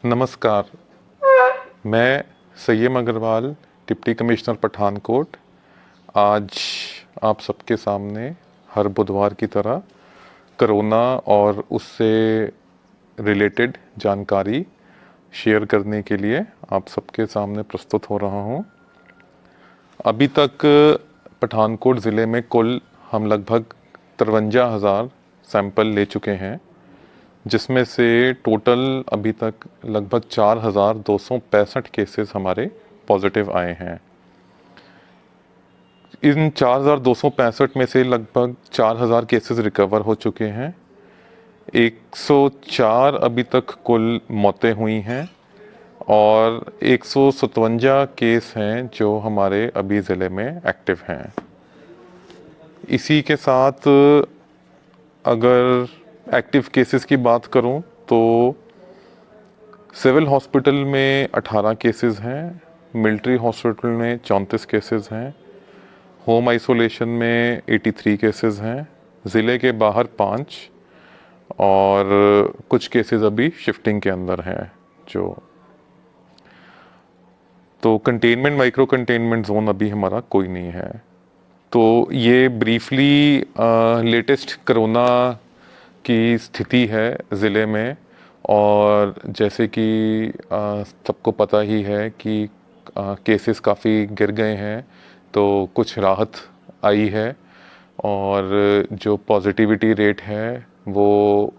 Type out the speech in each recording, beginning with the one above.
नमस्कार, मैं Saiyam Agarwal, deputy commissioner Pathankot, आज आप सबके सामने हर बुधवार की तरह कोरोना और उससे रिलेटेड जानकारी शेयर करने के लिए आप सबके सामने प्रस्तुत हो रहा हूँ। अभी तक पठानकोट ज़िले में कुल हम लगभग 53,000 सैंपल ले चुके हैं, जिसमें से टोटल अभी तक लगभग 4,265 केसेस हमारे पॉजिटिव आए हैं। इन 4,265 में से लगभग 4,000 केसेस रिकवर हो चुके हैं। 104 अभी तक कुल मौतें हुई हैं और 157 केस हैं जो हमारे अभी ज़िले में एक्टिव हैं। इसी के साथ अगर एक्टिव केसेस की बात करूं तो सिविल हॉस्पिटल में 18 केसेस हैं, मिलिट्री हॉस्पिटल में 34 केसेस हैं, होम आइसोलेशन में 83 केसेस हैं, ज़िले के बाहर 5 और कुछ केसेस अभी शिफ्टिंग के अंदर हैं। तो कंटेनमेंट माइक्रो कंटेनमेंट जोन अभी हमारा कोई नहीं है। तो ये ब्रीफली लेटेस्ट कोरोना की स्थिति है ज़िले में। और जैसे कि सबको पता ही है कि केसेस काफ़ी गिर गए हैं, तो कुछ राहत आई है और जो पॉजिटिविटी रेट है वो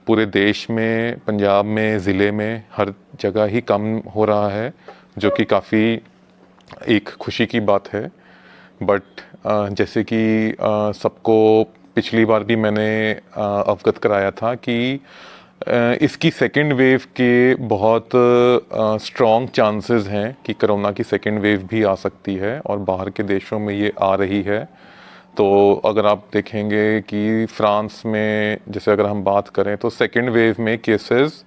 पूरे देश में, पंजाब में, ज़िले में हर जगह ही कम हो रहा है, जो कि काफ़ी एक खुशी की बात है। बट जैसे कि सबको पिछली बार भी मैंने अवगत कराया था कि इसकी सेकेंड वेव के बहुत स्ट्रॉन्ग चांसेस हैं कि कोरोना की सेकेंड वेव भी आ सकती है और बाहर के देशों में ये आ रही है। तो अगर आप देखेंगे कि फ्रांस में जैसे अगर हम बात करें तो सेकेंड वेव में केसेस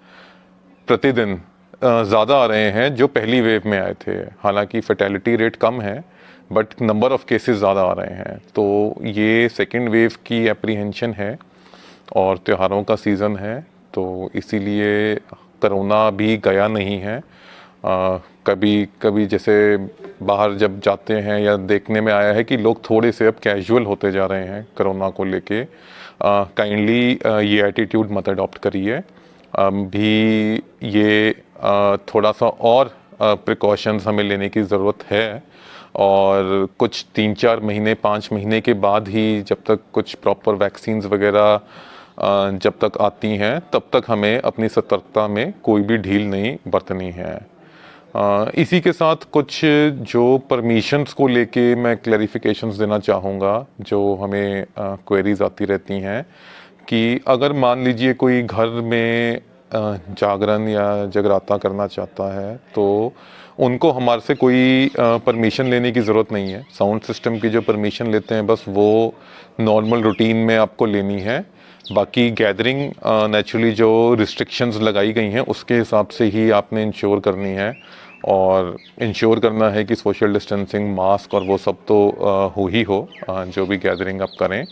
प्रतिदिन ज़्यादा आ रहे हैं जो पहली वेव में आए थे। हालांकि फर्टेलिटी रेट कम है बट नंबर ऑफ़ केसेस ज़्यादा आ रहे हैं। तो ये सेकेंड वेव की एप्रीहेंशन है और त्योहारों का सीज़न है, तो इसीलिए कोरोना भी गया नहीं है। कभी कभी जैसे बाहर जब जाते हैं या देखने में आया है कि लोग थोड़े से अब कैजुअल होते जा रहे हैं कोरोना को लेके। काइंडली ये एटीट्यूड मत अडॉप्ट करिए। भी ये थोड़ा सा और प्रिकॉशंस हमें लेने की ज़रूरत है और कुछ 3-4 महीने 5 महीने के बाद ही जब तक कुछ प्रॉपर वैक्सीन्स वगैरह जब तक आती हैं तब तक हमें अपनी सतर्कता में कोई भी ढील नहीं बरतनी है। इसी के साथ कुछ जो परमिशंस को लेके मैं क्लैरिफिकेशंस देना चाहूँगा, जो हमें क्वेरीज आती रहती हैं कि अगर मान लीजिए कोई घर में जागरण या जगराता करना चाहता है तो उनको हमारे से कोई परमिशन लेने की ज़रूरत नहीं है। साउंड सिस्टम की जो परमिशन लेते हैं बस वो नॉर्मल रूटीन में आपको लेनी है। बाकी गैदरिंग नेचुरली जो रिस्ट्रिक्शंस लगाई गई हैं उसके हिसाब से ही आपने इंश्योर करनी है और इंश्योर करना है कि सोशल डिस्टेंसिंग, मास्क और वो सब तो हो जो भी गैदरिंग आप करें।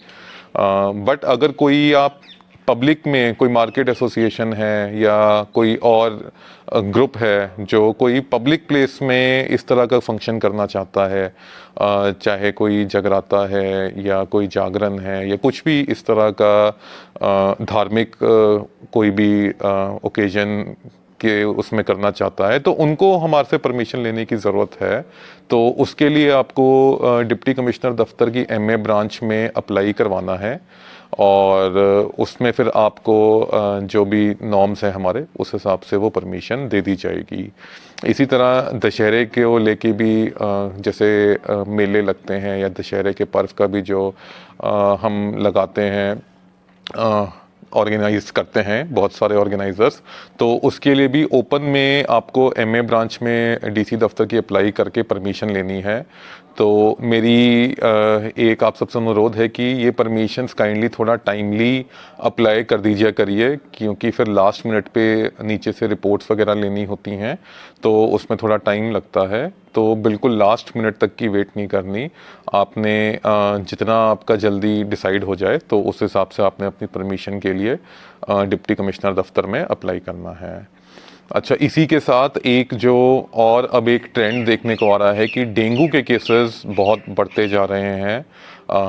बट अगर कोई आप पब्लिक में कोई मार्केट एसोसिएशन है या कोई और ग्रुप है जो कोई पब्लिक प्लेस में इस तरह का फंक्शन करना चाहता है, चाहे कोई जगराता है या कोई जागरण है या कुछ भी इस तरह का धार्मिक कोई भी ओकेजन के उसमें करना चाहता है, तो उनको हमारे से परमिशन लेने की ज़रूरत है। तो उसके लिए आपको डिप्टी कमिश्नर दफ्तर की एमए ब्रांच में अप्लाई करवाना है और उसमें फिर आपको जो भी नॉर्म्स हैं हमारे उस हिसाब से वो परमिशन दे दी जाएगी। इसी तरह दशहरे को लेके भी जैसे मेले लगते हैं या दशहरे के पर्व का भी जो हम लगाते हैं, ऑर्गेनाइज करते हैं बहुत सारे ऑर्गेनाइजर्स, तो उसके लिए भी ओपन में आपको एमए ब्रांच में डीसी दफ्तर की अप्लाई करके परमिशन लेनी है। तो मेरी एक आप सबसे अनुरोध है कि ये परमिशंस काइंडली थोड़ा टाइमली अप्लाई कर दीजिए करिए, क्योंकि फिर लास्ट मिनट पे नीचे से रिपोर्ट्स वगैरह लेनी होती हैं तो उसमें थोड़ा टाइम लगता है। तो बिल्कुल लास्ट मिनट तक की वेट नहीं करनी आपने। जितना आपका जल्दी डिसाइड हो जाए तो उस हिसाब से आपने अपनी परमिशन के लिए डिप्टी कमिश्नर दफ्तर में अप्लाई करना है। अच्छा, इसी के साथ एक जो और अब एक ट्रेंड देखने को आ रहा है कि डेंगू के केसेस बहुत बढ़ते जा रहे हैं।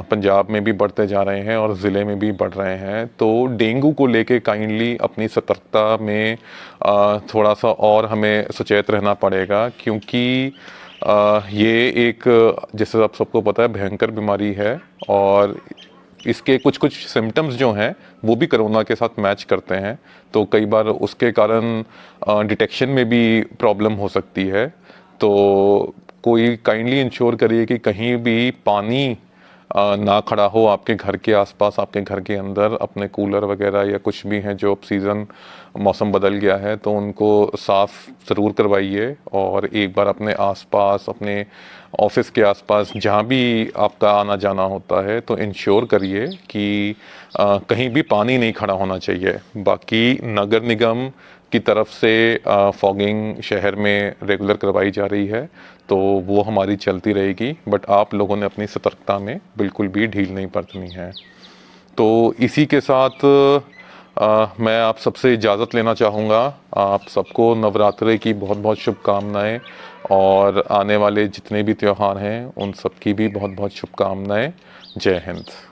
पंजाब में भी बढ़ते जा रहे हैं और ज़िले में भी बढ़ रहे हैं। तो डेंगू को लेके काइंडली अपनी सतर्कता में थोड़ा सा और हमें सचेत रहना पड़ेगा, क्योंकि ये एक, जैसे आप सबको पता है, भयंकर बीमारी है और इसके कुछ कुछ सिम्टम्स जो हैं वो भी कोरोना के साथ मैच करते हैं। तो कई बार उसके कारण डिटेक्शन में भी प्रॉब्लम हो सकती है। तो कोई काइंडली इंश्योर करिए कि कहीं भी पानी ना खड़ा हो आपके घर के आसपास, आपके घर के अंदर। अपने कूलर वगैरह या कुछ भी हैं जो अब सीज़न, मौसम बदल गया है तो उनको साफ़ ज़रूर करवाइए। और एक बार अपने आसपास, अपने ऑफिस के आसपास जहाँ भी आपका आना जाना होता है तो इंश्योर करिए कि कहीं भी पानी नहीं खड़ा होना चाहिए। बाकी नगर निगम की तरफ से फॉगिंग शहर में रेगुलर करवाई जा रही है तो वो हमारी चलती रहेगी, बट आप लोगों ने अपनी सतर्कता में बिल्कुल भी ढील नहीं बरतनी है। तो इसी के साथ मैं आप सबसे इजाज़त लेना चाहूँगा। आप सबको नवरात्रे की बहुत बहुत शुभकामनाएं और आने वाले जितने भी त्यौहार हैं उन सब की भी बहुत बहुत शुभकामनाएं। जय हिंद।